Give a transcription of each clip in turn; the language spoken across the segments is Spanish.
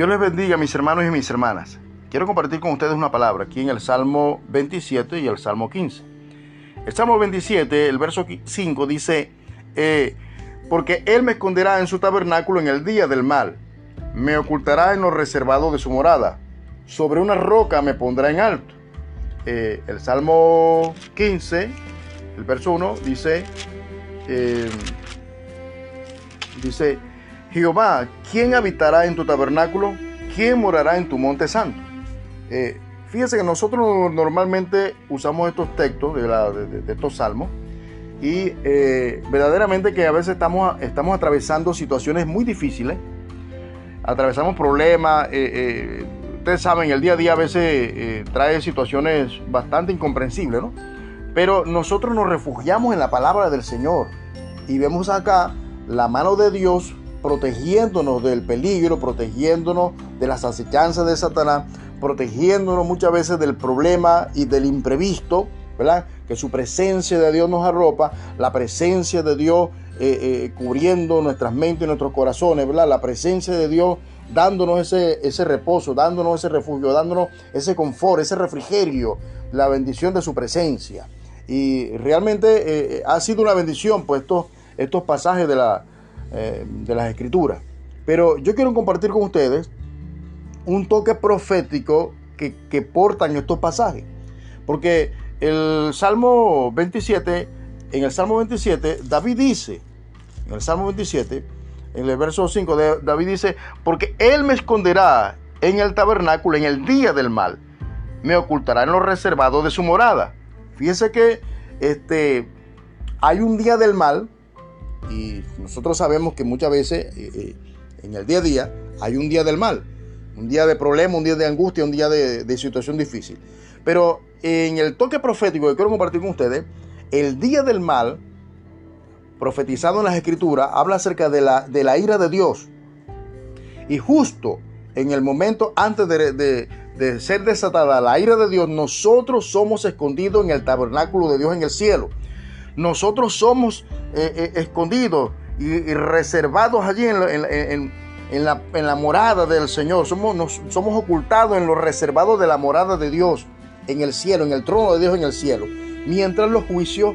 Dios les bendiga, mis hermanos y mis hermanas. Quiero compartir con ustedes una palabra aquí en el Salmo 27 y el Salmo 15. El Salmo 27, el verso 5 dice, porque Él me esconderá en su tabernáculo en el día del mal, me ocultará en lo reservado de su morada, sobre una roca me pondrá en alto. El Salmo 15, el verso 1 dice, Jehová, ¿quién habitará en tu tabernáculo? ¿Quién morará en tu monte santo? Fíjense que nosotros normalmente usamos estos textos de estos salmos y verdaderamente que a veces estamos atravesando situaciones muy difíciles, atravesamos problemas, ustedes saben, el día a día a veces trae situaciones bastante incomprensibles, ¿no? Pero nosotros nos refugiamos en la palabra del Señor y vemos acá la mano de Dios protegiéndonos del peligro, protegiéndonos de las acechanzas de Satanás, protegiéndonos muchas veces del problema y del imprevisto, ¿verdad? Que su presencia de Dios nos arropa, la presencia de Dios cubriendo nuestras mentes y nuestros corazones, ¿verdad? La presencia de Dios dándonos ese reposo, dándonos ese refugio, dándonos ese confort, ese refrigerio, la bendición de su presencia. Y realmente ha sido una bendición pues estos pasajes de las Escrituras. Pero yo quiero compartir con ustedes un toque profético que portan estos pasajes. Porque en el Salmo 27, David dice, en el Salmo 27, en el verso 5, David dice, porque Él me esconderá en el tabernáculo en el día del mal, me ocultará en lo reservado de su morada. Fíjense que hay un día del mal. Y nosotros sabemos que muchas veces en el día a día hay un día del mal, un día de problema, un día de angustia, un día de situación difícil. Pero en el toque profético que quiero compartir con ustedes, el día del mal, profetizado en las Escrituras, habla acerca de la ira de Dios. Y justo en el momento antes de ser desatada la ira de Dios, nosotros somos escondidos en el tabernáculo de Dios en el cielo. Nosotros somos escondidos y reservados allí en la morada del Señor. Somos ocultados en lo reservado de la morada de Dios en el cielo, en el trono de Dios en el cielo. Mientras los juicios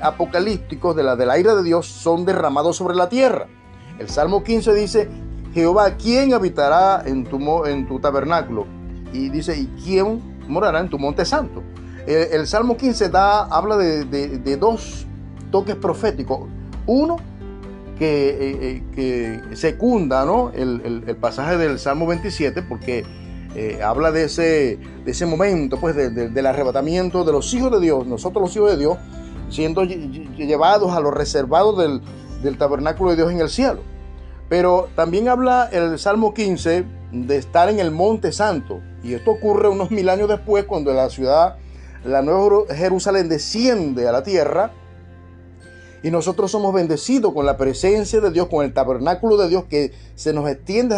apocalípticos de la ira de Dios son derramados sobre la tierra. El Salmo 15 dice, Jehová, ¿quién habitará en tu tabernáculo? Y dice, ¿y quién morará en tu monte santo? El Salmo 15 habla de dos toques proféticos. Uno que secunda, ¿no? el pasaje del Salmo 27, porque habla de ese momento pues, del arrebatamiento de los hijos de Dios, nosotros los hijos de Dios, siendo llevados a los reservados del tabernáculo de Dios en el cielo. Pero también habla el Salmo 15 de estar en el monte santo. Y esto ocurre unos 1000 años después, cuando la Nueva Jerusalén desciende a la tierra y nosotros somos bendecidos con la presencia de Dios, con el tabernáculo de Dios que se nos extiende,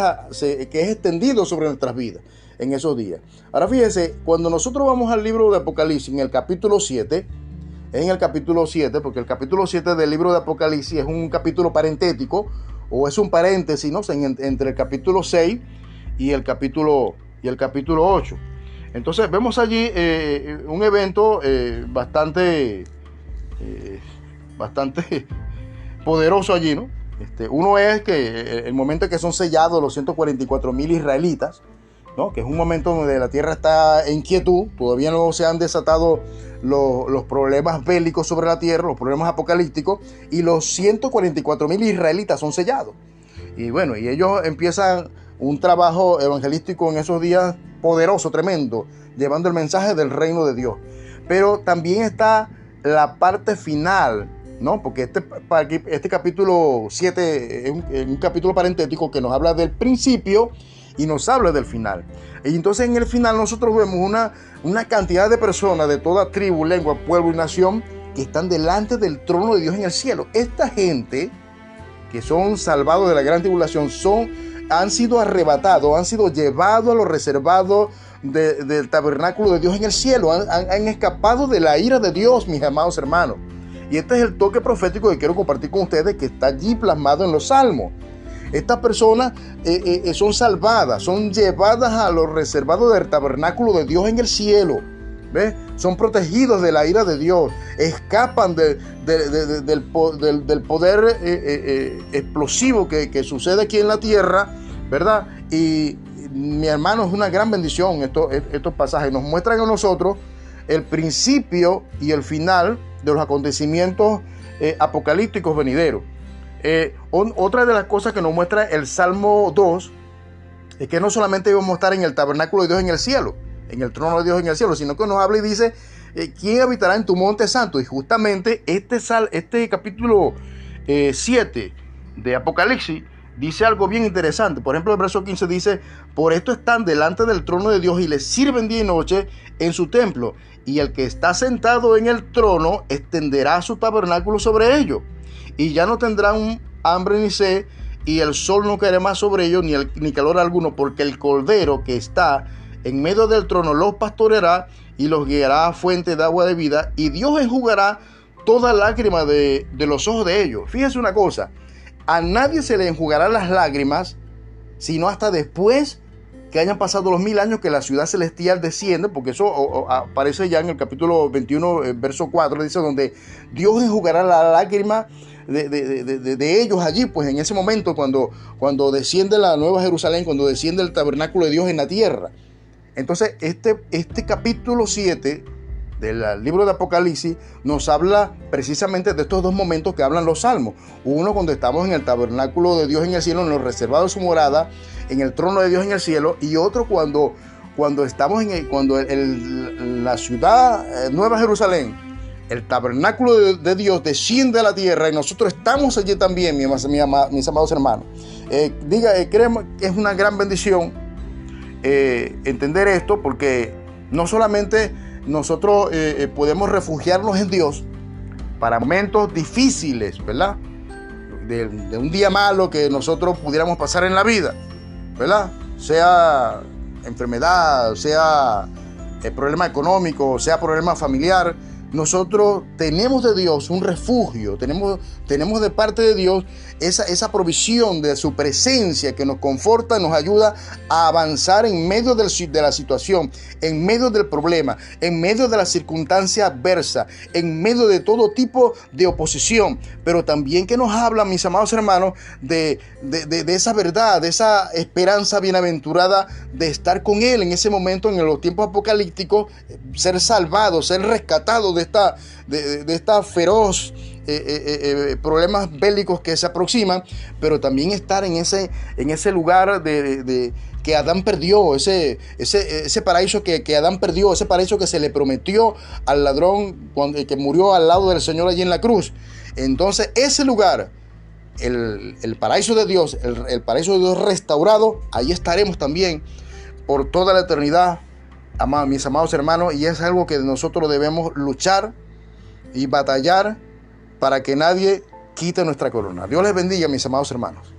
que es extendido sobre nuestras vidas en esos días. Ahora fíjense, cuando nosotros vamos al libro de Apocalipsis, en el capítulo 7, porque el capítulo 7 del libro de Apocalipsis es un capítulo parentético, o es un paréntesis, ¿no? Entre el capítulo 6 y el capítulo 8. Entonces vemos allí un evento bastante poderoso allí, ¿no? Uno es que el momento en que son sellados los 144,000 israelitas, ¿no? Que es un momento donde la tierra está en quietud, todavía no se han desatado los problemas bélicos sobre la tierra, los problemas apocalípticos, y los 144,000 israelitas son sellados. Y bueno, y ellos empiezan un trabajo evangelístico en esos días poderoso, tremendo, llevando el mensaje del reino de Dios. Pero también está la parte final, ¿no? Porque este capítulo 7 es un capítulo parentético que nos habla del principio y nos habla del final. Y entonces en el final nosotros vemos una cantidad de personas de toda tribu, lengua, pueblo y nación que están delante del trono de Dios en el cielo. Esta gente que son salvados de la gran tribulación han sido arrebatados, han sido llevados a los reservados del tabernáculo de Dios en el cielo, han escapado de la ira de Dios, mis amados hermanos. Y este es el toque profético que quiero compartir con ustedes, que está allí plasmado en los salmos. Estas personas son salvadas, son llevadas a lo reservado del tabernáculo de Dios en el cielo. ¿Ves? Son protegidos de la ira de Dios, escapan del poder explosivo que sucede aquí en la tierra, ¿verdad? Y mi hermano, es una gran bendición estos pasajes. Nos muestran a nosotros el principio y el final de los acontecimientos apocalípticos venideros. Otra de las cosas que nos muestra el Salmo 2 es que no solamente íbamos a estar en el tabernáculo de Dios en el cielo, en el trono de Dios en el cielo, sino que nos habla y dice, ¿quién habitará en tu monte santo? Y justamente este capítulo 7 de Apocalipsis dice algo bien interesante. Por ejemplo, el verso 15 dice, por esto están delante del trono de Dios y le sirven día y noche en su templo, y el que está sentado en el trono extenderá su tabernáculo sobre ellos, y ya no tendrán hambre ni sed, y el sol no caerá más sobre ellos, ni calor alguno, porque el cordero que está en medio del trono los pastoreará y los guiará a fuente de agua de vida, y Dios enjugará toda lágrima de los ojos de ellos. Fíjense una cosa, a nadie se le enjugarán las lágrimas, sino hasta después que hayan pasado los 1000 años que la ciudad celestial desciende, porque eso aparece ya en el capítulo 21, verso 4, dice, donde Dios enjugará la lágrima de ellos allí, pues en ese momento cuando desciende la Nueva Jerusalén, cuando desciende el tabernáculo de Dios en la tierra. Entonces este capítulo 7 del libro de Apocalipsis nos habla precisamente de estos dos momentos que hablan los salmos. Uno cuando estamos en el tabernáculo de Dios en el cielo, en lo reservado de su morada, en el trono de Dios en el cielo, y otro cuando estamos en la ciudad Nueva Jerusalén, el tabernáculo de Dios desciende a la tierra y nosotros estamos allí también, mis amados hermanos. Creemos que es una gran bendición entender esto, porque no solamente nosotros podemos refugiarnos en Dios para momentos difíciles, ¿verdad? De un día malo que nosotros pudiéramos pasar en la vida, ¿verdad? Sea enfermedad, sea problema económico, sea problema familiar. Nosotros tenemos de Dios un refugio, tenemos de parte de Dios esa provisión de su presencia que nos conforta, nos ayuda a avanzar en medio de la situación, en medio del problema, en medio de la circunstancia adversa, en medio de todo tipo de oposición, pero también que nos habla, mis amados hermanos, de esa verdad, de esa esperanza bienaventurada de estar con Él en ese momento, en los tiempos apocalípticos, ser salvado, ser rescatado de esta feroz problemas bélicos que se aproximan, pero también estar en ese lugar que Adán perdió, ese paraíso que Adán perdió, ese paraíso que se le prometió al ladrón que murió al lado del Señor allí en la cruz. Entonces ese lugar, el paraíso de Dios, el paraíso de Dios restaurado, ahí estaremos también por toda la eternidad, mis amados hermanos, y es algo que nosotros debemos luchar y batallar para que nadie quite nuestra corona. Dios les bendiga, mis amados hermanos.